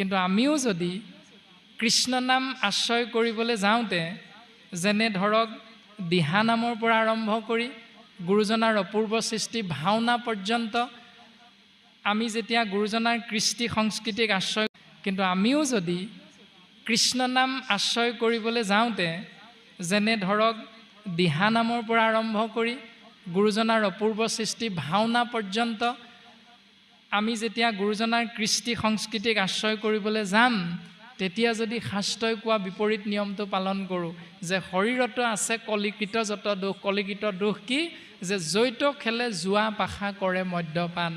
কিন্তু আমিও যদি কৃষ্ণ নাম আশ্ৰয় কৰিবলৈ যাওঁতে যেনে ধৰক দিহা নামৰ পৰা আৰম্ভ কৰি গুৰুজনাৰ অপূৰ্ব সৃষ্টি ভাওনা পৰ্যন্ত আমি যেতিয়া গুৰুজনাৰ কৃষ্টি সংস্কৃতিক আশ্ৰয়, কিন্তু আমিও যদি কৃষ্ণ নাম আশ্ৰয় কৰিবলৈ যাওঁতে যেনে ধৰক দিহা নামৰ পৰা আৰম্ভ কৰি গুৰুজনাৰ অপূৰ্ব সৃষ্টি ভাওনা পৰ্যন্ত আমি যেতিয়া গুৰুজনাৰ কৃষ্টি সংস্কৃতিক আশ্ৰয় কৰিবলৈ যাম, তেতিয়া যদি শাস্ত্ৰই কোৱা বিপৰীত নিয়মটো পালন কৰোঁ যে শৰীৰত আছে কলিকৃত যত দোষ। কলিকৃত দোষ কি? যে জৈত খেলে জুৱা পাশা কৰে মদ্যপান।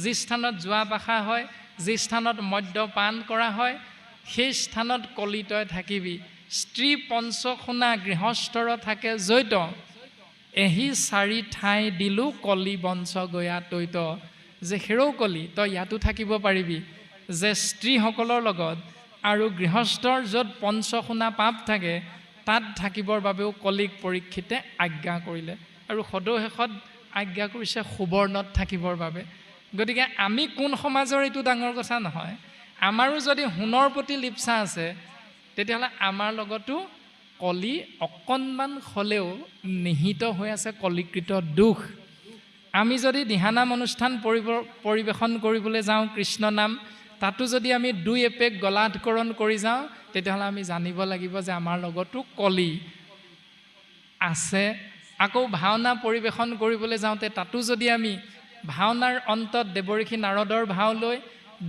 যি স্থানত জুৱা পাশা হয়, যি স্থানত মদ্যপান কৰা হয়, সেই স্থানত কলি তই থাকিবি। স্ত্ৰী পঞ্চশুনা গৃহস্থৰ থাকে জৈত, এহি চাৰি ঠাই দিলোঁ কলি বঞ্চ গয়া তৈত। যে হেৰৌ কলি তই ইয়াতো থাকিব পাৰিবি, যে স্ত্ৰীসকলৰ লগত আৰু গৃহস্থৰ য'ত পঞ্চশুনা পাপ থাকে তাত থাকিবৰ বাবেও কলিক পৰীক্ষিতে আজ্ঞা কৰিলে, আৰু সদশেষত আজ্ঞা কৰিছে সুবৰ্ণত থাকিবৰ বাবে। গতিকে আমি কোন সমাজৰ এইটো ডাঙৰ কথা নহয়। আমাৰো যদি সোণৰ প্ৰতি লিপ্সা আছে, তেতিয়াহ'লে আমাৰ লগতো কলি অকণমান হ'লেও নিহিত হৈ আছে কলিকৃত দুখ। আমি যদি দিহানাম অনুষ্ঠান পৰিৱেশন কৰিবলৈ যাওঁ কৃষ্ণ নাম, তাতো যদি আমি দুই এপেক গলাধকৰণ কৰি যাওঁ, তেতিয়াহ'লে আমি জানিব লাগিব যে আমাৰ লগতো কলি আছে। আকৌ ভাওনা পৰিৱেশন কৰিবলৈ যাওঁতে তাতো যদি আমি ভাওনাৰ অন্তত দেৱঋষি নাৰদৰ ভাও লৈ,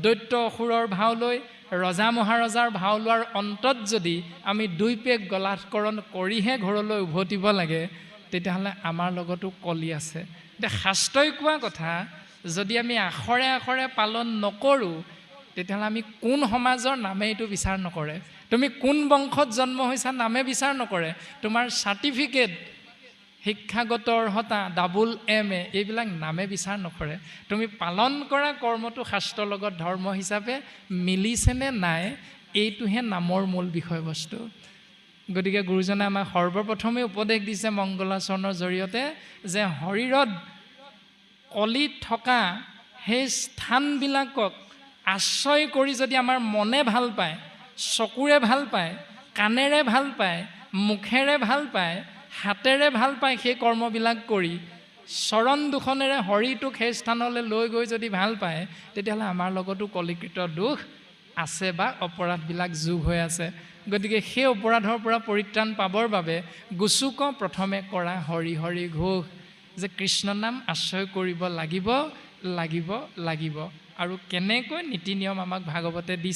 দৈত্য অসুৰৰ ভাও লৈ, ৰজা মহাৰজাৰ ভাও লোৱাৰ অন্তত যদি আমি দুই পেক গলাধকৰণ কৰিহে ঘৰলৈ উভতিব লাগে, তেতিয়াহ'লে আমাৰ লগতো কলি আছে। এতিয়া শাস্ত্ৰই কোৱা কথা যদি আমি আখৰে আখৰে পালন নকৰোঁ, তেতিয়াহ'লে আমি কোন সমাজৰ নামে এইটো বিচাৰ নকৰে। তুমি কোন বংশত জন্ম হৈছা নামে বিচাৰ নকৰে। তোমাৰ চাৰ্টিফিকেট, শিক্ষাগত অৰ্হতা, AA এইবিলাক নামে বিচাৰ নকৰে। তুমি পালন কৰা কৰ্মটো শাস্ত্ৰৰ লগত ধৰ্ম হিচাপে মিলিছেনে নাই, এইটোহে নামৰ মূল বিষয়বস্তু। গতিকে গুৰুজনে আমাক সৰ্বপ্ৰথমে উপদেশ দিছে মংগলাচৰণৰ জৰিয়তে যে শৰীৰত কলি থকা সেই স্থানবিলাকক আশ্ৰয় কৰি যদি আমাৰ মনে ভাল পায়, চকুৰে ভাল পায়, কাণেৰে ভাল পায়, মুখেৰে ভাল পায়, হাতেৰে ভাল পায়, সেই কৰ্মবিলাক কৰি চৰণ দুখনেৰে শৰীৰটোক সেই স্থানলৈ লৈ গৈ যদি ভাল পায়, তেতিয়াহ'লে আমাৰ লগতো কলিকৃত দোষ আছে বা অপৰাধবিলাক যোগ হৈ আছে। গতিকে সেই অপৰাধৰ পৰা পৰিত্ৰাণ পাবৰ বাবে গুচুক প্ৰথমে কৰা হৰি হৰি ঘোষ, যে কৃষ্ণ নাম আশ্ৰয় কৰিব লাগিব লাগিব লাগিব। আৰু কেনেকৈ নীতি নিয়ম আমাক ভাগৱতে দিছে।